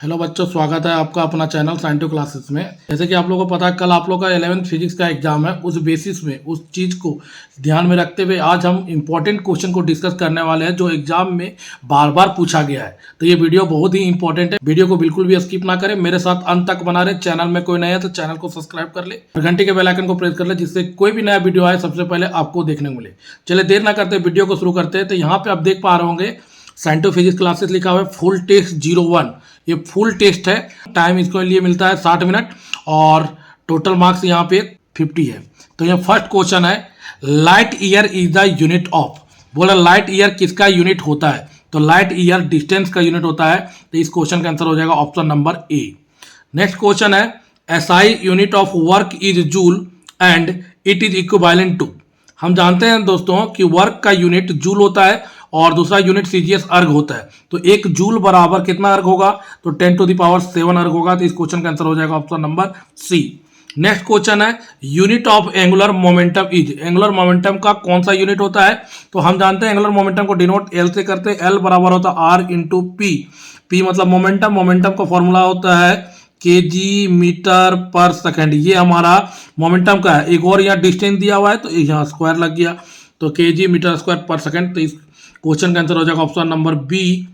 Hello बच्चों, स्वागत है आपका अपना चैनल साइंटिफिक क्लासेस में। जैसे कि आप लोगों को पता है, कल आप लोग का 11th फिजिक्स का एग्जाम है। उस बेसिस में उस चीज़ को ध्यान में रखते हुए आज हम इंपॉर्टेंट क्वेश्चन को डिस्कस करने वाले हैं जो एग्जाम में बार बार पूछा गया है। तो ये वीडियो बहुत ही इंपॉर्टेंट है, वीडियो को बिल्कुल भी स्किप ना करें, मेरे साथ अंत तक बना रहे। चैनल में कोई नया है तो चैनल को सब्सक्राइब कर ले और घंटे के बेल आइकन को प्रेस कर ले, जिससे कोई भी नया वीडियो आए सबसे पहले आपको देखने को मिले। चले देर ना करते वीडियो को शुरू करते हैं। तो यहाँ पे आप देख पा रहे होंगे साइंटिफिक फिजिक्स क्लासेस लिखा हुआ है, फुल टेस्ट 01। ये फुल टेस्ट है, टाइम इसके लिए मिलता है 60 मिनट और टोटल मार्क्स यहाँ पे 50 है। तो यहाँ फर्स्ट क्वेश्चन है, light year is the unit of. बोला लाइट ईयर किसका यूनिट होता है? तो लाइट ईयर डिस्टेंस का यूनिट होता है। तो इस क्वेश्चन का आंसर हो जाएगा option number A. Next question है, SI unit of work is joule and it is equivalent to. हम जानते हैं दोस्तों कि वर्क का यूनिट जूल होता है और दूसरा यूनिट सीजीएस अर्ग होता है। तो एक जूल बराबर कितना अर्ग होगा? तो 10⁷ अर्ग होगा। तो इस क्वेश्चन का आंसर हो जाएगा option number C. Next question है, unit of angular momentum is. Angular momentum का कौन सा यूनिट होता है? तो हम जानते हैं एंगुलर मोमेंटम को डिनोट एल से करते हैं। एल बराबर होता है आर इंटू पी। पी मतलब मोमेंटम, मोमेंटम का फॉर्मूला होता है केजी मीटर पर सेकेंड। ये हमारा मोमेंटम का है। एक और यहाँ डिस्टेंस दिया हुआ है तो यहाँ स्क्वायर लग गया, तो केजी मीटर स्क्वायर पर सेकेंड। तो इस क्वेश्चन का आंसर हो जाएगा option number B.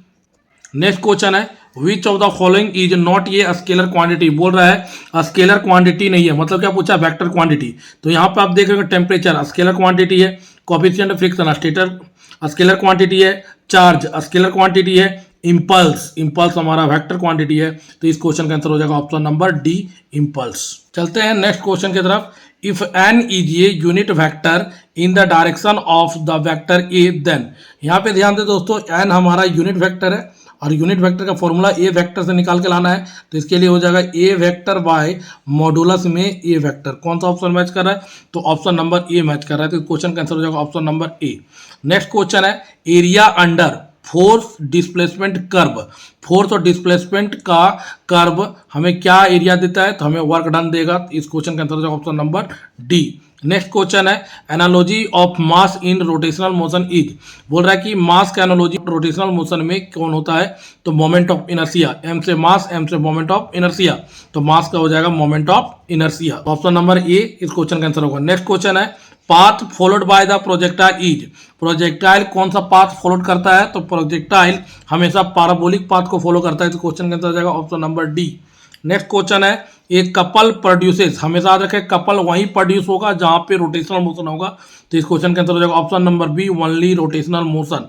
Next question है, which of the following is not ये स्केलर क्वांटिटी। बोल रहा है स्केलर क्वांटिटी नहीं है, मतलब क्या पूछा? Vector quantity. तो यहाँ पे आप देख रहे हो टेम्परेचर स्केलर क्वांटिटी है, coefficient of friction stator scalar quantity है, चार्ज स्केलर क्वांटिटी है, इंपल्स हमारा वेक्टर क्वांटिटी है। तो इस क्वेश्चन का आंसर हो जाएगा ऑप्शन नंबर डी, इंपल्स। चलते हैं नेक्स्ट क्वेश्चन की तरफ। If N is a unit vector in the direction of the vector A then. यहाँ पे ध्यान दे दोस्तों, एन हमारा यूनिट वेक्टर है और यूनिट वेक्टर का फॉर्मूला ए वेक्टर से निकाल के लाना है। तो इसके लिए हो जाएगा ए वेक्टर बाय मॉडुलस में ए वेक्टर। कौन सा ऑप्शन मैच कर रहा है? तो ऑप्शन नंबर ए मैच कर रहा है। तो क्वेश्चन का आंसर हो जाएगा option number A. Next question है, area under force displacement curve. Force और डिस्प्लेसमेंट का कर्व हमें क्या एरिया देता है? तो हमें वर्क डन देगा। इस क्वेश्चन का आंसर हो जाएगा option number D. Next question है, analogy of mass in rotational motion is. बोल रहा है कि मास का एनालॉजी रोटेशनल मोशन में कौन होता है? तो मोमेंट ऑफ इनर्शिया। एम से मास, एम से मोमेंट ऑफ इनर्शिया। तो मास का हो जाएगा moment of inertia. Option number ए इस क्वेश्चन का आंसर होगा। नेक्स्ट क्वेश्चन है, path followed by the projectile is. Projectile कौन सा पाथ फॉलो करता है? तो प्रोजेक्टाइल हमेशा पैराबोलिक पाथ को फॉलो करता है। तो क्वेश्चन का आंसर हो जाएगा option number D. Next question है, एक कपल प्रोड्यूसेस। हमेशा याद रखें कपल वहीं प्रोड्यूस होगा जहां पे रोटेशनल मोशन होगा। तो इस क्वेश्चन का आंसर हो जाएगा option number B, only rotational motion.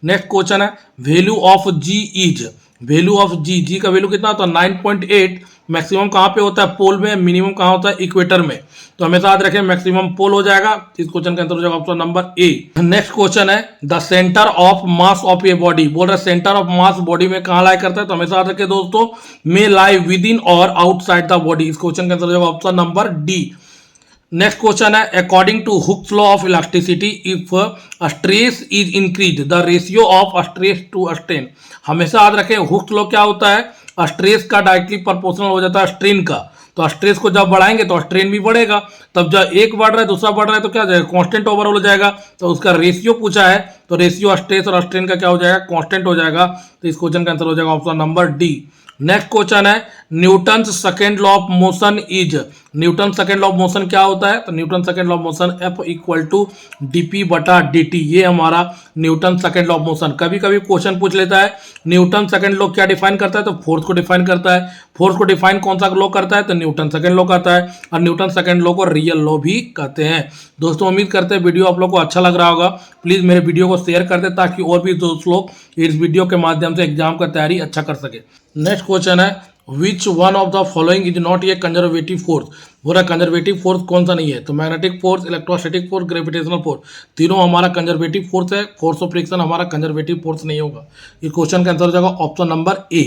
Next question है, value of g is. Value of g, g का वैल्यू कितना होता है? 9.8। मैक्सिमम कहाँ पे होता है? पोल में। मिनिमम कहाँ होता है? इक्वेटर में। तो हमेशा याद रखें मैक्सिमम पोल हो जाएगा। इस क्वेश्चन का आंसर हो जाएगा option number A. Next question है, the centre of mass of a body. बोल रहा है सेंटर ऑफ मास बॉडी में कहाँ लाई करता है? तो हमेशा याद रखें दोस्तों, मे लाई within or outside the body. इस क्वेश्चन का आंसर हो जाएगा option number D. Next question है, according to Hooke's law of elasticity if stress is increase the ratio of stress to strain. हमेशा याद रखें हुक्स लॉ क्या होता है? स्ट्रेस का डायरेक्टली प्रोपोर्शनल हो जाता है स्ट्रेन का। तो स्ट्रेस को जब बढ़ाएंगे तो स्ट्रेन भी बढ़ेगा। तब जब एक बढ़ रहा है दूसरा बढ़ रहा है तो क्या हो जाएगा? कांस्टेंट ओवरऑल हो जाएगा। तो उसका रेशियो पूछा है, तो रेशियो स्ट्रेस और स्ट्रेन का क्या हो जाएगा? कांस्टेंट हो जाएगा। तो इस क्वेश्चन का आंसर हो जाएगा option number D. Next question है, Newton second law of motion is. Newton second law of motion क्या होता है? तो Newton second law of motion F equal to DP बटा डी। ये हमारा Newton second law of motion. कभी कभी क्वेश्चन पूछ लेता है न्यूटन सेकेंड लॉ क्या डिफाइन करता है? तो फोर्स को डिफाइन करता है। फोर्स को डिफाइन कौन सा लॉ करता है? तो न्यूटन सेकेंड लॉ करता है। और न्यूटन सेकेंड लॉ को रियल लॉ भी कहते हैं। दोस्तों उम्मीद करते हैं वीडियो आप लोग को अच्छा लग रहा होगा। प्लीज़ मेरे वीडियो को शेयर कर दे ताकि और भी दोस्त लोग इस वीडियो के माध्यम से एग्जाम का तैयारी अच्छा कर सके। नेक्स्ट क्वेश्चन है, which one of the following is not a conservative force. बोला कंजर्वेटिव फोर्स कौन सा नहीं है? तो magnetic force, electrostatic force, gravitational force, तीनों हमारा कंजर्वेटिव फोर्स है। फोर्स ऑफ फ्रिक्शन हमारा कंजर्वेटिव फोर्स नहीं होगा। ये क्वेश्चन का आंसर हो जाएगा option number A.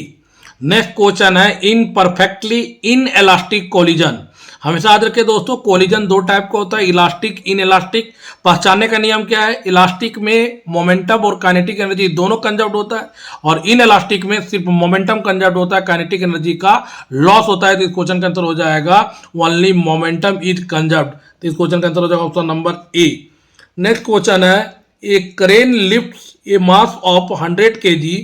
Next question है, in perfectly inelastic collision. हमेशा याद रखिए दोस्तों, कोलिजन दो टाइप का होता है, इलास्टिक, इन इलास्टिक। पहचानने का नियम क्या है? इलास्टिक में मोमेंटम और काइनेटिक एनर्जी दोनों कंजर्व्ड होता है और इन इलास्टिक में सिर्फ मोमेंटम कंजर्व्ड होता है, काइनेटिक एनर्जी का लॉस होता है। तो इस क्वेश्चन का आंसर हो जाएगा ओनली मोमेंटम इज कंजर्व्ड। तो इस क्वेश्चन का आंसर हो जाएगा option number A. Next question है, a crane lifts a mass of 100 kg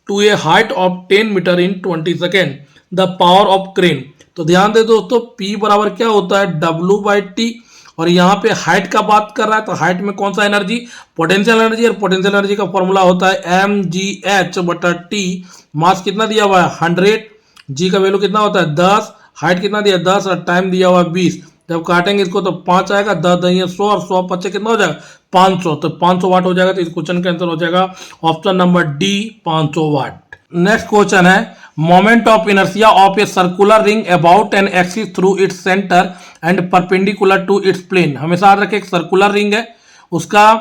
to a height of 10 metre in 20 second the power of crane. तो ध्यान दे दोस्तों, P बराबर क्या होता है W/T, और यहाँ पे हाइट का बात कर रहा है तो हाइट में कौन सा एनर्जी, पोटेंशियल एनर्जी, और पोटेंशियल एनर्जी का फॉर्मूला होता है mgh/T। मास कितना दिया हुआ है 100, जी का वैल्यू कितना होता है 10, हाइट कितना दिया 10 और टाइम दिया हुआ है 20। जब काटेंगे इसको तो 5 आएगा, 10 दही 100 और 100 5 कितना हो जाएगा 500, तो 500 वाट हो जाएगा। तो इस क्वेश्चन का आंसर हो जाएगा option number D 500 watt. Next question है moment of inertia of a circular ring about an axis through its centre and perpendicular to its plane. हमेशा याद रखें एक सर्कुलर रिंग है, उसका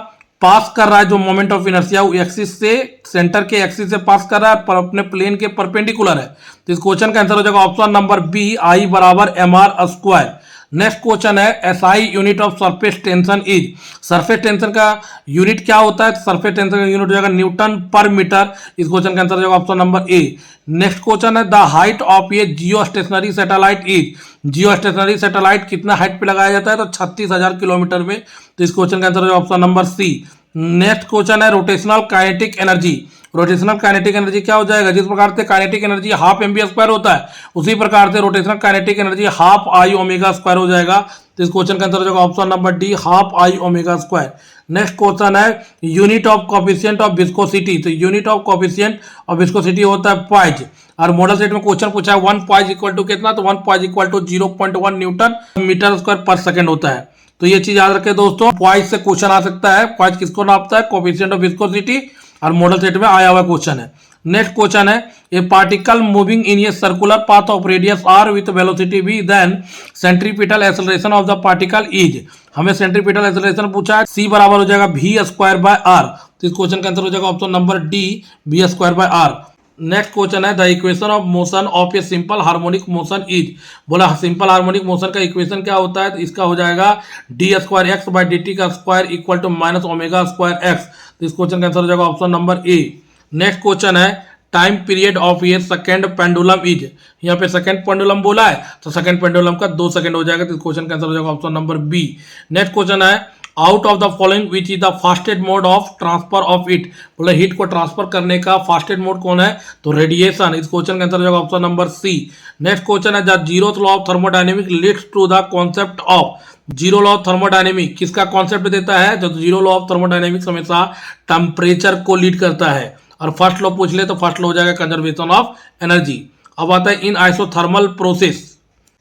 पास कर रहा है जो मोमेंट ऑफ इनर्शिया एक्सिस से, सेंटर के एक्सिस से पास कर रहा है पर अपने प्लेन के परपेंडिकुलर है। तो इस क्वेश्चन का आंसर हो जाएगा ऑप्शन नंबर बी I बराबर mr²। नेक्स्ट क्वेश्चन है SI unit of surface tension is. Surface tension का यूनिट क्या होता है, सरफेस टेंशन का यूनिट हो जाएगा न्यूटन पर मीटर। इस क्वेश्चन का आंसर हो जाएगा option number A. Next question है the height of a geostationary satellite is. Geostationary satellite कितना हाइट पे लगाया जाता है, तो 36,000 किलोमीटर में। तो इस क्वेश्चन का आंसर हो जाएगा option number C. Next question है rotational kinetic energy. Rotational kinetic energy क्या हो जाएगा, जिस प्रकार से काइनेटिक एनर्जी हाफ mv² होता है उसी प्रकार से rotational kinetic energy half I⍵² हो जाएगा। तो इस क्वेश्चन का आंसर हो जाएगा option number D half I⍵²। नेक्स्ट क्वेश्चन है unit of coefficient of viscosity. तो unit of coefficient of viscosity होता है पॉइज, और मॉडल सेट में क्वेश्चन पूछा है 1 पॉइज इक्वल टू कितना, तो 1 poise equal to 0.1 newton metre square पर सेकेंड होता है। तो ये चीज याद रखें दोस्तों, पॉइज से क्वेश्चन आ सकता है। पॉइज किसको नापता है, कोफिशिएंट ऑफ विस्कोसिटी, और मॉडल सेट में आया हुआ क्वेश्चन है। नेक्स्ट क्वेश्चन है a particle moving in a circular path of radius r with velocity v then centripetal acceleration of the particle is. हमें सेंट्रीपिटल एक्सेलरेशन पूछा है, c बराबर हो जाएगा v²/r। तो इस क्वेश्चन का आंसर हो जाएगा option number D v²/r। Next question है the equation of motion of a simple harmonic motion is. बोला सिंपल हार्मोनिक मोशन का इक्वेशन क्या होता है, तो इसका हो जाएगा d²x/dt का स्क्वायर इक्वल टू -ω²x। तो इस क्वेश्चन का आंसर हो जाएगा option number A. Next question है time period of a second pendulum is. यहाँ पे सेकेंड पेंडुलम बोला है तो सेकेंड पेंडुलम का 2 सेकंड हो जाएगा। तो इस क्वेश्चन का आंसर हो जाएगा option number B. Next question है out of the following which is the fastest mode of transfer of heat. बोले हीट को ट्रांसफर करने का फास्टेस्ट मोड कौन है, तो रेडिएशन। इस क्वेश्चन का आंसर हो जाएगा option number C. Next question है the zeroth law of thermodynamic leads to the concept of. Zero law of thermodynamic किसका कॉन्सेप्ट देता है, जो जीरो लॉ ऑफ थर्मोडायनेमिक्स हमेशा टेम्परेचर को लीड करता है। और फर्स्ट लॉ पूछ ले तो फर्स्ट लॉ हो जाएगा कंजर्वेशन ऑफ एनर्जी। अब आता है in isothermal process.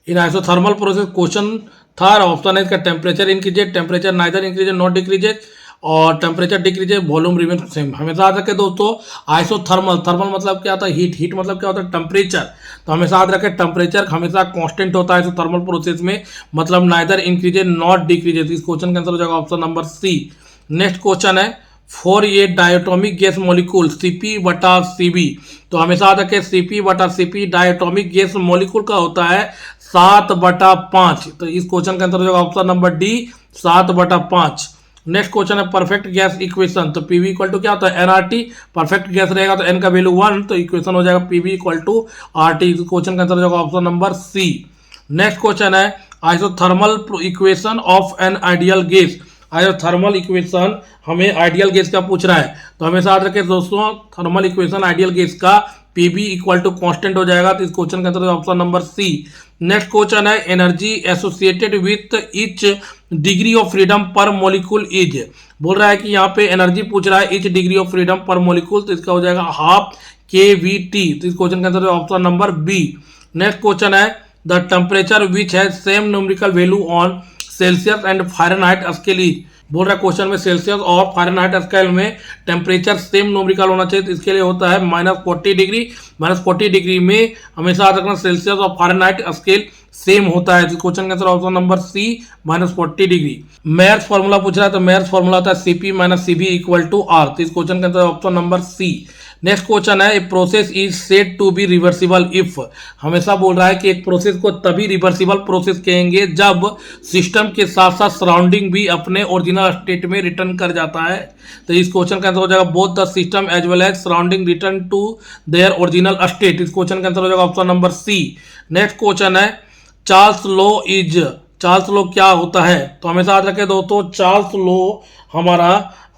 In isothermal process question था, ऑप्शन है इसका temperature increases, temperature neither increases not decreases, और temperature decreases, volume remain same. हमेशा याद रखें दोस्तों आइसोथर्मल, थर्मल मतलब क्या होता है हीट, हीट मतलब क्या होता है टेम्परेचर। तो हमेशा याद रखें टेम्परेचर हमेशा कांस्टेंट होता है आइसोथर्मल प्रोसेस में, मतलब नाइदर इंक्रीजेज नॉट डिक्रीजेज। इस क्वेश्चन का आंसर हो जाएगा option number C. Next question है फॉर ये डायटोमिक गैस मॉलिक्यूल Cp/Cv। तो हमेशा याद रखें Cp/Cp डायटोमिक गैस मॉलिक्यूल का होता है 7/5। तो इस क्वेश्चन का आंसर हो जाएगा option number D 7/5। Next question है परफेक्ट गैस इक्वेशन। तो Pv इक्वल टू क्या होता है nRT। परफेक्ट गैस रहेगा तो n का वैल्यू 1, तो इक्वेशन हो जाएगा Pv इक्वल टू RT। इस क्वेश्चन का आंसर हो जाएगा option number C. Next question है isothermal equation of an ideal gas. Isothermal equation हमें आइडियल गैस का पूछ रहा है, तो हमेशा याद रखें दोस्तों थर्मल इक्वेशन आइडियल गैस का Pb इक्वल टू कॉन्स्टेंट हो जाएगा। तो इस क्वेश्चन का answer option number C. Next question है energy associated with each degree of freedom per molecule is. बोल रहा है कि यहाँ पे एनर्जी पूछ रहा है each degree of freedom per molecule, तो इसका हो जाएगा ½ kVt। तो इस क्वेश्चन का answer option number B. Next question है the temperature which has same numerical value on Celsius and Fahrenheit scale is. बोल रहा है क्वेश्चन में सेल्सियस और फ़ारेनहाइट स्केल में टेम्परेचर सेम न्यूमेरिकल होना चाहिए, तो इसके लिए होता है -40 डिग्री। -40 डिग्री में हमेशा याद रखना सेल्सियस और फ़ारेनहाइट स्केल सेम होता है। तो क्वेश्चन का answer option number C -40 degree. Mayer's formula पूछ रहा है, तो मेयर्स फॉर्मूला होता है Cp-Cv इक्वल टू R। तो इस क्वेश्चन का answer option number C. Next question है a process is said to be reversible if. हमेशा बोल रहा है कि एक प्रोसेस को तभी रिवर्सिबल प्रोसेस कहेंगे जब सिस्टम के साथ साथ सराउंडिंग भी अपने ओरिजिनल स्टेट में रिटर्न कर जाता है। तो इस क्वेश्चन का आंसर हो जाएगा both the system as well as surrounding return to their original state. इस क्वेश्चन का आंसर हो जाएगा option number C. Next question है Charles law is. Charles law क्या होता है, तो हमेशा याद रखें दोस्तों चार्ल्स लॉ हमारा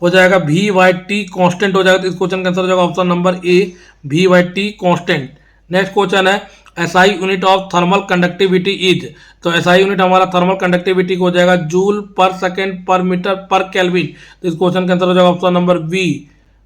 हो जाएगा वी बाई टी कॉन्स्टेंट हो जाएगा, तो इस क्वेश्चन का आंसर हो जाएगा option number A V by T constant. Next question है SI unit of thermal conductivity is, तो एसआई यूनिट हमारा थर्मल कंडक्टिविटी को हो जाएगा जूल पर सेकेंड पर मीटर पर केल्विन, तो इस क्वेश्चन का आंसर हो जाएगा option number B.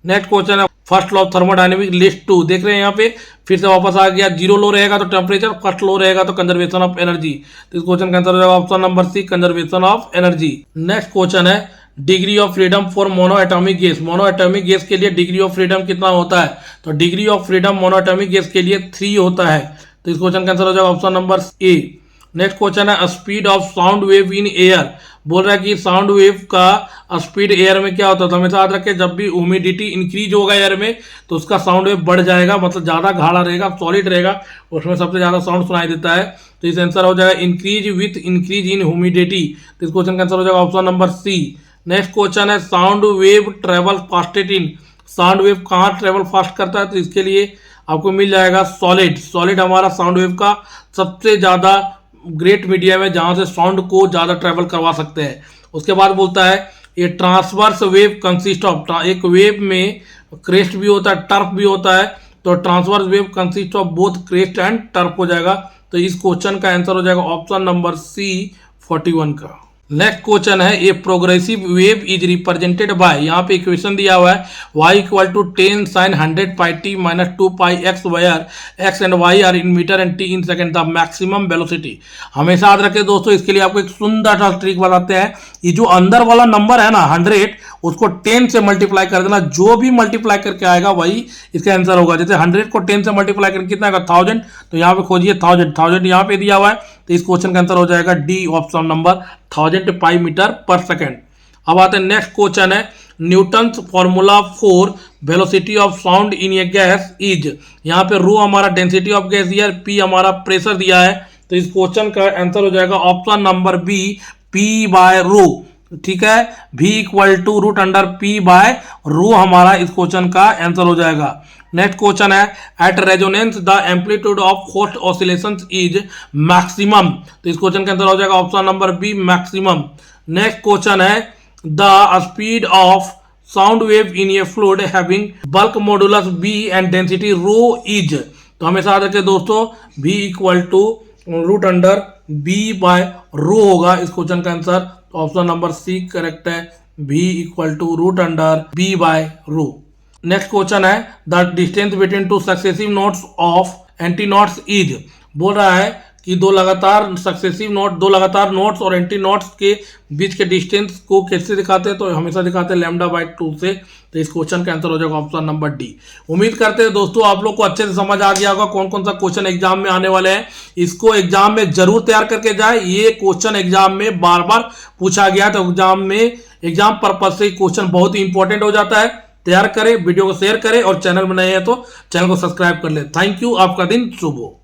Next question है first law of thermodynamic list 2, देख रहे हैं यहाँ पे फिर से वापस आ गया, जीरो लो रहेगा तो टेम्परेचर, फर्स्ट लो रहेगा तो कंजर्वेशन ऑफ एनर्जी, तो इस क्वेश्चन का आंसर हो जाएगा option number C conservation of energy. Next question है degree of freedom for monoatomic gas, monoatomic gas के लिए डिग्री ऑफ फ्रीडम कितना होता है, तो degree of freedom monoatomic gas के लिए 3 होता है, तो इस क्वेश्चन का आंसर हो जाएगा option number A. Next question है speed of sound wave in air, बोल रहा है कि साउंड वेव का स्पीड एयर में क्या होता है, तो हमेशा याद रखें जब भी ह्यूमिडिटी इंक्रीज होगा एयर में तो उसका साउंड वेव बढ़ जाएगा, मतलब ज़्यादा गाढ़ा रहेगा, सॉलिड रहेगा, उसमें सबसे ज़्यादा साउंड सुनाई देता है, तो इस आंसर हो जाएगा increase with increase in humidity, तो इस क्वेश्चन का आंसर हो जाएगा option number C. Next question है sound wave travel fastest in, sound wave कहाँ ट्रेवल फास्ट करता है, तो इसके लिए आपको मिल जाएगा सॉलिड, सॉलिड हमारा साउंड वेव का सबसे ज़्यादा ग्रेट मीडियम है जहाँ से साउंड को ज़्यादा ट्रेवल करवा सकते हैं। उसके बाद बोलता है ये ट्रांसवर्स वेव कंसिस्ट ऑफ, एक वेव में क्रेस्ट भी होता है टर्फ भी होता है, तो transverse wave consist of both crest and turf हो जाएगा, तो इस क्वेश्चन का आंसर हो जाएगा ऑप्शन नंबर सी 41 का। नेक्स्ट क्वेश्चन है a progressive wave is represented by, यहाँ पे इक्वेशन दिया हुआ है y equal to 10 sin 100 pi T minus 2 pi X where x and y are in metre and t in second the maximum velocity. हमेशा याद रखें दोस्तों, इसके लिए आपको एक सुंदर सा ट्रिक बताते हैं, ये जो अंदर वाला नंबर है ना 100 उसको 10 से मल्टीप्लाई कर देना, जो भी मल्टीप्लाई करके आएगा वही इसका आंसर होगा। जैसे 100 को 10 से मल्टीप्लाई करके कितना आएगा 1000, तो यहाँ पे खोजिए 1000 यहाँ पे दिया हुआ है, तो इस क्वेश्चन का आंसर हो जाएगा D option number 1000 pi metre पर सेकेंड। अब आते हैं नेक्स्ट क्वेश्चन है Newton's formula for velocity of sound in a gas is, यहाँ पे रो हमारा डेंसिटी ऑफ गैस दिया है, पी हमारा प्रेशर दिया है, तो इस क्वेश्चन का आंसर हो जाएगा option number B p by rho, ठीक है, v equal to root under p by rho हमारा इस क्वेश्चन का आंसर हो जाएगा। नेक्स्ट क्वेश्चन है at resonance the amplitude of host oscillations is maximum, तो इस क्वेश्चन का आंसर हो जाएगा option number B maximum. Next question है the speed of sound wave in a fluid having bulk modulus b and density rho is, तो हमेशा याद रखिए दोस्तों v equal to root under b by rho होगा इस क्वेश्चन का answer, option number C correct है, v equal to root under b by rho. Next question है the distance between two successive nodes of antinodes is, बोल रहा है कि दो लगातार सक्सेसिव नोट, दो लगातार नोट्स और एंटी नोट्स के बीच के डिस्टेंस को कैसे दिखाते हैं, तो हमेशा दिखाते हैं लैम्डा बाय 2 से, तो इस क्वेश्चन का आंसर हो जाएगा ऑप्शन नंबर डी। उम्मीद करते हैं दोस्तों आप लोग को अच्छे से समझ आ गया होगा कौन कौन सा क्वेश्चन एग्जाम में आने वाले हैं, इसको एग्जाम में जरूर तैयार करके जाए, ये क्वेश्चन एग्जाम में बार बार पूछा गया, तो एग्जाम में एग्जाम पर्पज से क्वेश्चन बहुत ही इंपॉर्टेंट हो जाता है, तैयार करें, वीडियो को शेयर करें और चैनल में नए हैं तो चैनल को सब्सक्राइब कर ले। थैंक यू, आपका दिन शुभ हो।